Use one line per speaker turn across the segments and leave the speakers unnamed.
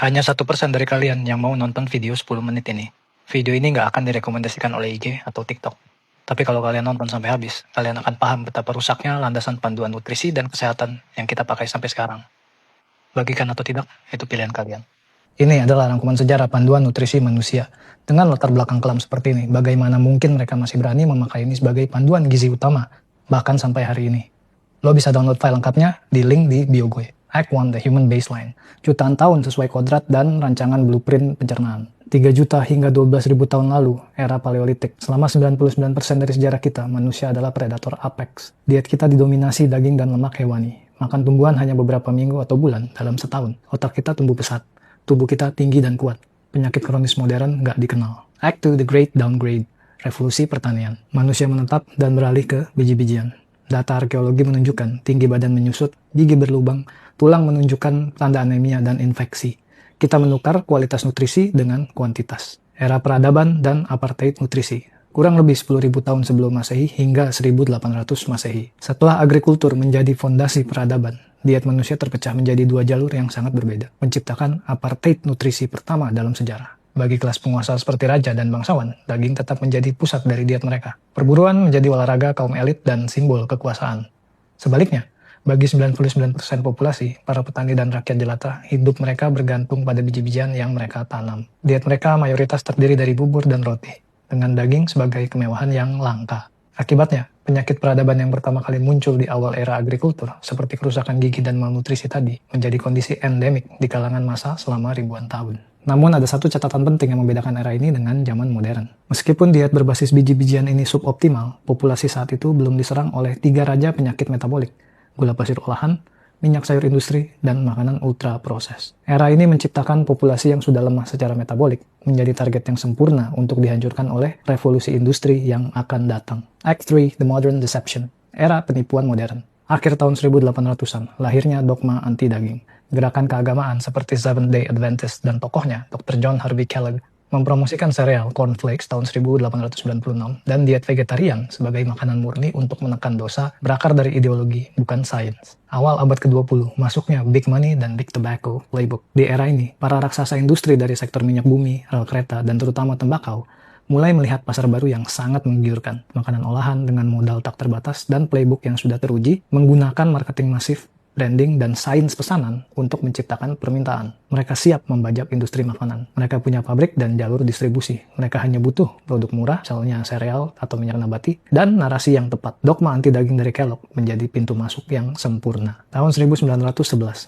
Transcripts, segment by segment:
Hanya 1% dari kalian yang mau nonton video 10 menit ini. Video ini nggak akan direkomendasikan oleh IG atau TikTok. Tapi kalau kalian nonton sampai habis, kalian akan paham betapa rusaknya landasan panduan nutrisi dan kesehatan yang kita pakai sampai sekarang. Bagikan atau tidak, itu pilihan kalian. Ini adalah rangkuman sejarah panduan nutrisi manusia. Dengan latar belakang kelam seperti ini, bagaimana mungkin mereka masih berani memakai ini sebagai panduan gizi utama, bahkan sampai hari ini. Lo bisa download file lengkapnya di link di bio gue. Act 1 The Human Baseline. Jutaan tahun sesuai kodrat dan rancangan blueprint pencernaan. 3 juta hingga 12.000 tahun lalu, era Paleolitik. Selama 99% dari sejarah kita, manusia adalah predator apex. Diet kita didominasi daging dan lemak hewani. Makan tumbuhan hanya beberapa minggu atau bulan dalam setahun. Otak kita tumbuh pesat. Tubuh kita tinggi dan kuat. Penyakit kronis modern nggak dikenal. Act 2 The Great Downgrade. Revolusi pertanian. Manusia menetap dan beralih ke biji-bijian. Data arkeologi menunjukkan tinggi badan menyusut, gigi berlubang, tulang menunjukkan tanda anemia dan infeksi. Kita menukar kualitas nutrisi dengan kuantitas. Era peradaban dan apartheid nutrisi. Kurang lebih 10.000 tahun sebelum Masehi hingga 1800 Masehi. Setelah agrikultur menjadi fondasi peradaban, diet manusia terpecah menjadi 2 jalur yang sangat berbeda, menciptakan apartheid nutrisi pertama dalam sejarah. Bagi kelas penguasa seperti raja dan bangsawan, daging tetap menjadi pusat dari diet mereka. Perburuan menjadi olahraga kaum elit dan simbol kekuasaan. Sebaliknya, bagi 99% populasi, para petani dan rakyat jelata, hidup mereka bergantung pada biji-bijian yang mereka tanam. Diet mereka mayoritas terdiri dari bubur dan roti, dengan daging sebagai kemewahan yang langka. Akibatnya, penyakit peradaban yang pertama kali muncul di awal era agrikultur, seperti kerusakan gigi dan malnutrisi tadi, menjadi kondisi endemik di kalangan massa selama ribuan tahun. Namun ada satu catatan penting yang membedakan era ini dengan zaman modern. Meskipun diet berbasis biji-bijian ini suboptimal, populasi saat itu belum diserang oleh 3 raja penyakit metabolik, gula pasir olahan, minyak sayur industri, dan makanan ultra proses. Era ini menciptakan populasi yang sudah lemah secara metabolik, menjadi target yang sempurna untuk dihancurkan oleh revolusi industri yang akan datang. Act 3 The Modern Deception. Era penipuan modern. Akhir tahun 1800-an, lahirnya dogma anti-daging. Gerakan keagamaan seperti Seventh-day Adventist dan tokohnya, Dr. John Harvey Kellogg, mempromosikan sereal cornflakes tahun 1896 dan diet vegetarian sebagai makanan murni untuk menekan dosa berakar dari ideologi, bukan sains. Awal abad ke-20, masuknya Big Money dan Big Tobacco playbook. Di era ini, para raksasa industri dari sektor minyak bumi, rel kereta, dan terutama tembakau, mulai melihat pasar baru yang sangat menggiurkan. Makanan olahan dengan modal tak terbatas dan playbook yang sudah teruji menggunakan marketing masif, branding, dan sains pesanan untuk menciptakan permintaan. Mereka siap membajak industri makanan. Mereka punya pabrik dan jalur distribusi. Mereka hanya butuh produk murah, misalnya sereal atau minyak nabati, dan narasi yang tepat. Dogma anti-daging dari Kellogg menjadi pintu masuk yang sempurna. Tahun 1911,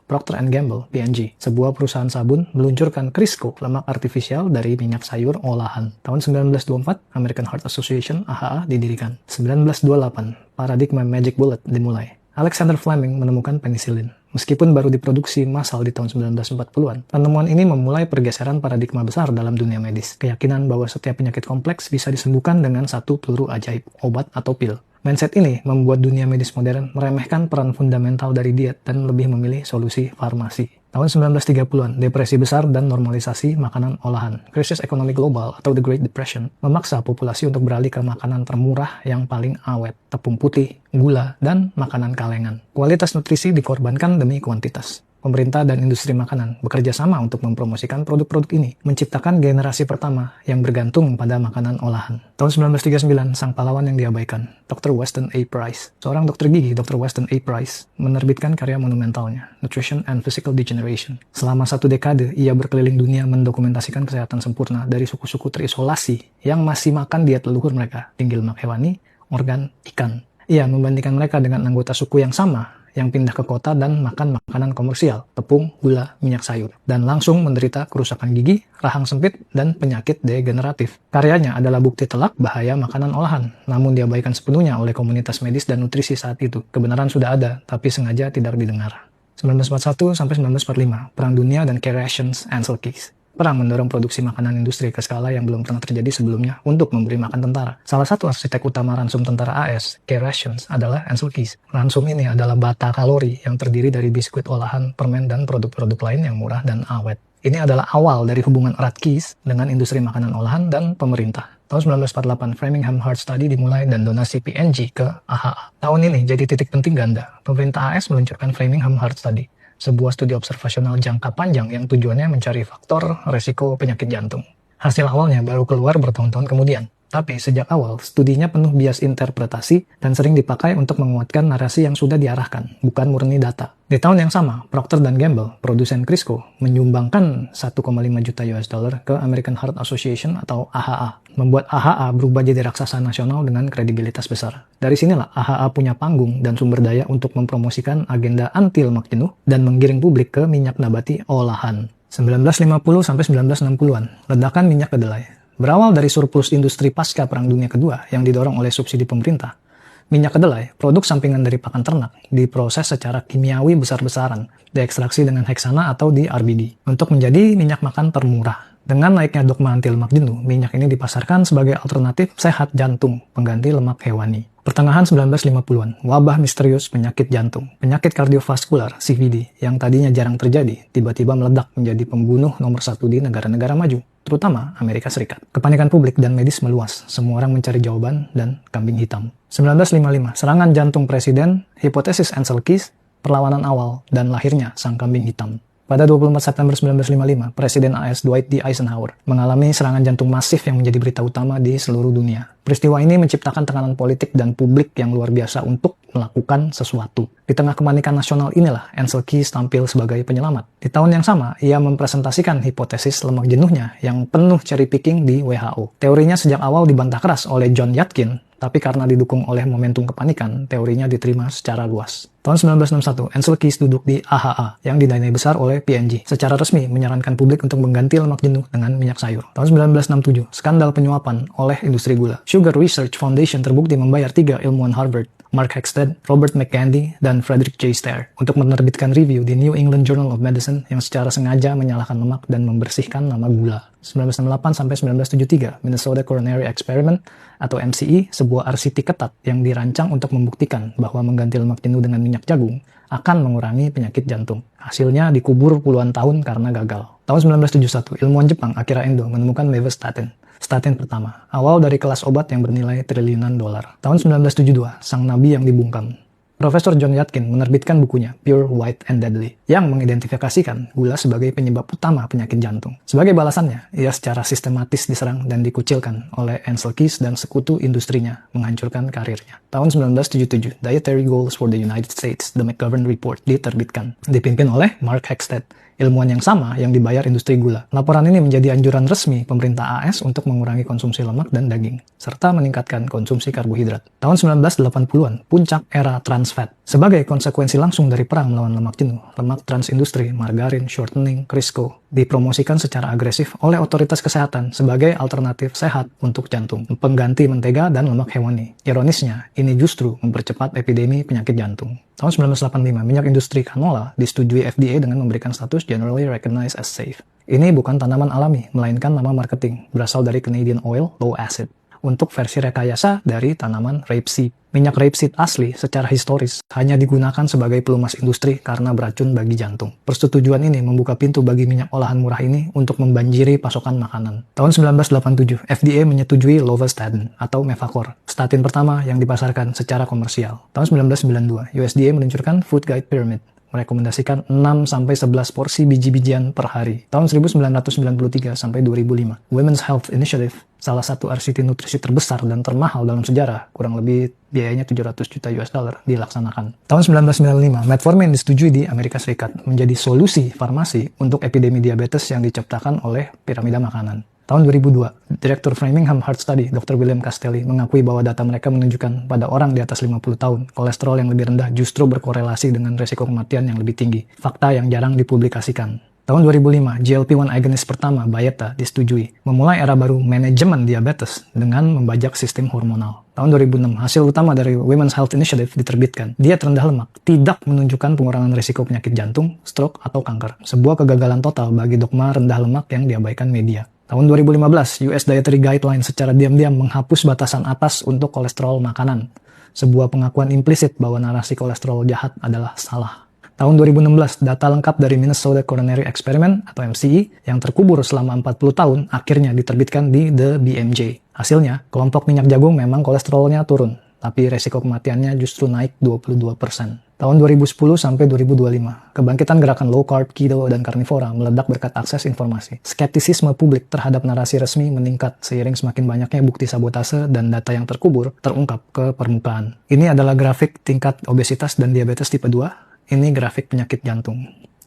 Procter & Gamble, P&G, sebuah perusahaan sabun, meluncurkan Crisco, lemak artifisial dari minyak sayur olahan. Tahun 1924, American Heart Association, AHA, didirikan. 1928, paradigma Magic Bullet dimulai. Alexander Fleming menemukan penisilin. Meskipun baru diproduksi massal di tahun 1940-an, penemuan ini memulai pergeseran paradigma besar dalam dunia medis. Keyakinan bahwa setiap penyakit kompleks bisa disembuhkan dengan satu peluru ajaib, obat atau pil. Mindset ini membuat dunia medis modern meremehkan peran fundamental dari diet dan lebih memilih solusi farmasi. Tahun 1930-an, depresi besar dan normalisasi makanan olahan, krisis ekonomi global atau The Great Depression, memaksa populasi untuk beralih ke makanan termurah yang paling awet, tepung putih, gula, dan makanan kalengan. Kualitas nutrisi dikorbankan demi kuantitas. Pemerintah dan industri makanan bekerja sama untuk mempromosikan produk-produk ini, menciptakan generasi pertama yang bergantung pada makanan olahan. Tahun 1939, sang pahlawan yang diabaikan, Dr. Weston A. Price. Seorang dokter gigi, Dr. Weston A. Price, menerbitkan karya monumentalnya, Nutrition and Physical Degeneration. Selama 1 dekade, ia berkeliling dunia mendokumentasikan kesehatan sempurna dari suku-suku terisolasi yang masih makan diet leluhur mereka, tinggi lemak hewani, organ, ikan. Ia membandingkan mereka dengan anggota suku yang sama, yang pindah ke kota dan makan makanan komersial, tepung, gula, minyak sayur, dan langsung menderita kerusakan gigi, rahang sempit, dan penyakit degeneratif. Karyanya adalah bukti telak bahaya makanan olahan, namun diabaikan sepenuhnya oleh komunitas medis dan nutrisi saat itu. Kebenaran sudah ada, tapi sengaja tidak didengar. 1941-1945, Perang Dunia dan Key Rations Ansel Keys. Perang mendorong produksi makanan industri ke skala yang belum pernah terjadi sebelumnya untuk memberi makan tentara. Salah satu arsitek utama ransum tentara AS, Key Rations, adalah Ansel Keys. Ransum ini adalah bata kalori yang terdiri dari biskuit olahan, permen, dan produk-produk lain yang murah dan awet. Ini adalah awal dari hubungan erat Keys dengan industri makanan olahan dan pemerintah. Tahun 1948, Framingham Heart Study dimulai dan donasi P&G ke AHA. Tahun ini jadi titik penting ganda. Pemerintah AS meluncurkan Framingham Heart Study. sebuah studi observasional jangka panjang yang tujuannya mencari faktor resiko penyakit jantung. Hasil awalnya baru keluar bertahun-tahun kemudian. Tapi sejak awal, studinya penuh bias interpretasi dan sering dipakai untuk menguatkan narasi yang sudah diarahkan, bukan murni data. Di tahun yang sama, Procter & Gamble, produsen Crisco, menyumbangkan 1,5 juta US dollar ke American Heart Association atau AHA, membuat AHA berubah jadi raksasa nasional dengan kredibilitas besar. Dari sinilah AHA punya panggung dan sumber daya untuk mempromosikan agenda anti lemak jenuh dan menggiring publik ke minyak nabati olahan. 1950 sampai 1960-an, ledakan minyak kedelai. Berawal dari surplus industri pasca Perang Dunia Kedua yang didorong oleh subsidi pemerintah, minyak kedelai, produk sampingan dari pakan ternak, diproses secara kimiawi besar-besaran, diekstraksi dengan heksana atau di RBD, untuk menjadi minyak makan termurah. Dengan naiknya dogma anti lemak jenuh, minyak ini dipasarkan sebagai alternatif sehat jantung, pengganti lemak hewani. Pertengahan 1950-an, wabah misterius penyakit jantung, penyakit kardiovaskular (CVD) yang tadinya jarang terjadi, tiba-tiba meledak menjadi pembunuh nomor satu di negara-negara maju, terutama Amerika Serikat. Kepanikan publik dan medis meluas, semua orang mencari jawaban dan kambing hitam. 1955, serangan jantung presiden, hipotesis Ancel Keys, perlawanan awal, dan lahirnya sang kambing hitam. Pada 24 September 1955, Presiden AS Dwight D. Eisenhower mengalami serangan jantung masif yang menjadi berita utama di seluruh dunia. Peristiwa ini menciptakan tekanan politik dan publik yang luar biasa untuk melakukan sesuatu. Di tengah kepanikan nasional inilah Ancel Keys tampil sebagai penyelamat. Di tahun yang sama, ia mempresentasikan hipotesis lemak jenuhnya yang penuh cherry picking di WHO. Teorinya sejak awal dibantah keras oleh John Yatkin, tapi karena didukung oleh momentum kepanikan, teorinya diterima secara luas. Tahun 1961, Ancel Keys duduk di AHA yang didanai besar oleh P&G. Secara resmi menyarankan publik untuk mengganti lemak jenuh dengan minyak sayur. Tahun 1967, skandal penyuapan oleh industri gula. Sugar Research Foundation terbukti membayar 3 ilmuwan Harvard, Mark Hexted, Robert McCandy, dan Frederick J. Stare untuk menerbitkan review di New England Journal of Medicine yang secara sengaja menyalahkan lemak dan membersihkan nama gula. 1968 sampai 1973, Minnesota Coronary Experiment atau MCE, sebuah RCT ketat yang dirancang untuk membuktikan bahwa mengganti lemak jenuh dengan minyak jagung akan mengurangi penyakit jantung. Hasilnya dikubur puluhan tahun karena gagal. Tahun 1971, ilmuwan Jepang Akira Endo menemukan mevestatin, statin pertama, awal dari kelas obat yang bernilai triliunan dolar. Tahun 1972, sang nabi yang dibungkam. Profesor John Yatkin menerbitkan bukunya Pure, White, and Deadly yang mengidentifikasikan gula sebagai penyebab utama penyakit jantung. Sebagai balasannya, ia secara sistematis diserang dan dikucilkan oleh Ancel Keys dan sekutu industrinya, menghancurkan karirnya. Tahun 1977, Dietary Goals for the United States, The McGovern Report, diterbitkan, dipimpin oleh Mark Hexted, ilmuwan yang sama yang dibayar industri gula. Laporan ini menjadi anjuran resmi pemerintah AS untuk mengurangi konsumsi lemak dan daging, serta meningkatkan konsumsi karbohidrat. Tahun 1980-an, puncak era trans fat. Sebagai konsekuensi langsung dari perang melawan lemak jenuh, lemak trans industri, margarin, shortening, Crisco, dipromosikan secara agresif oleh otoritas kesehatan sebagai alternatif sehat untuk jantung, pengganti mentega dan lemak hewani. Ironisnya, ini justru mempercepat epidemi penyakit jantung. Tahun 1985, minyak industri canola disetujui FDA dengan memberikan status Generally Recognized as Safe. Ini bukan tanaman alami, melainkan nama marketing, berasal dari Canadian Oil Low Acid, untuk versi rekayasa dari tanaman rapeseed. Minyak rapeseed asli secara historis hanya digunakan sebagai pelumas industri karena beracun bagi jantung. Persetujuan ini membuka pintu bagi minyak olahan murah ini untuk membanjiri pasokan makanan. Tahun 1987, FDA menyetujui lovastatin atau Mevacor, statin pertama yang dipasarkan secara komersial. Tahun 1992, USDA meluncurkan Food Guide Pyramid, merekomendasikan 6-11 porsi biji-bijian per hari. Tahun 1993 sampai 2005, Women's Health Initiative, salah satu RCT nutrisi terbesar dan termahal dalam sejarah, kurang lebih biayanya 700 juta US dollar, dilaksanakan. Tahun 1995, metformin disetujui di Amerika Serikat menjadi solusi farmasi untuk epidemi diabetes yang diciptakan oleh piramida makanan. Tahun 2002, Direktur Framingham Heart Study, Dr. William Castelli, mengakui bahwa data mereka menunjukkan pada orang di atas 50 tahun, kolesterol yang lebih rendah justru berkorelasi dengan resiko kematian yang lebih tinggi. Fakta yang jarang dipublikasikan. Tahun 2005, GLP-1 agonist pertama, Byetta, disetujui, memulai era baru manajemen diabetes dengan membajak sistem hormonal. Tahun 2006, hasil utama dari Women's Health Initiative diterbitkan. Diet rendah lemak tidak menunjukkan pengurangan risiko penyakit jantung, stroke, atau kanker. Sebuah kegagalan total bagi dogma rendah lemak yang diabaikan media. Tahun 2015, US Dietary Guidelines secara diam-diam menghapus batasan atas untuk kolesterol makanan. Sebuah pengakuan implisit bahwa narasi kolesterol jahat adalah salah. Tahun 2016, data lengkap dari Minnesota Coronary Experiment atau MCE yang terkubur selama 40 tahun akhirnya diterbitkan di The BMJ. Hasilnya, kelompok minyak jagung memang kolesterolnya turun, tapi resiko kematiannya justru naik 22%.
Tahun 2010 sampai 2025, kebangkitan gerakan low carb, keto, dan karnivora meledak berkat akses informasi. Skeptisisme publik terhadap narasi resmi meningkat seiring semakin banyaknya bukti sabotase dan data yang terkubur terungkap ke permukaan. Ini adalah grafik tingkat obesitas dan diabetes tipe 2. Ini grafik penyakit jantung.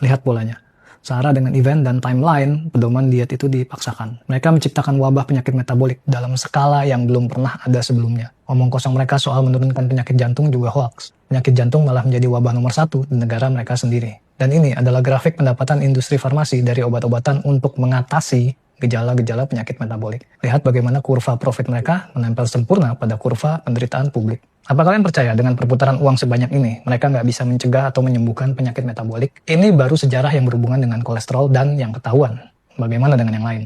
Lihat polanya. Searah dengan event dan timeline, pedoman diet itu dipaksakan. Mereka menciptakan wabah penyakit metabolik dalam skala yang belum pernah ada sebelumnya. Omong kosong mereka soal menurunkan penyakit jantung juga hoax. Penyakit jantung malah menjadi wabah nomor 1 di negara mereka sendiri. Dan ini adalah grafik pendapatan industri farmasi dari obat-obatan untuk mengatasi gejala-gejala penyakit metabolik. Lihat bagaimana kurva profit mereka menempel sempurna pada kurva penderitaan publik. Apa kalian percaya dengan perputaran uang sebanyak ini, mereka nggak bisa mencegah atau menyembuhkan penyakit metabolik? Ini baru sejarah yang berhubungan dengan kolesterol dan yang ketahuan. Bagaimana dengan yang lain?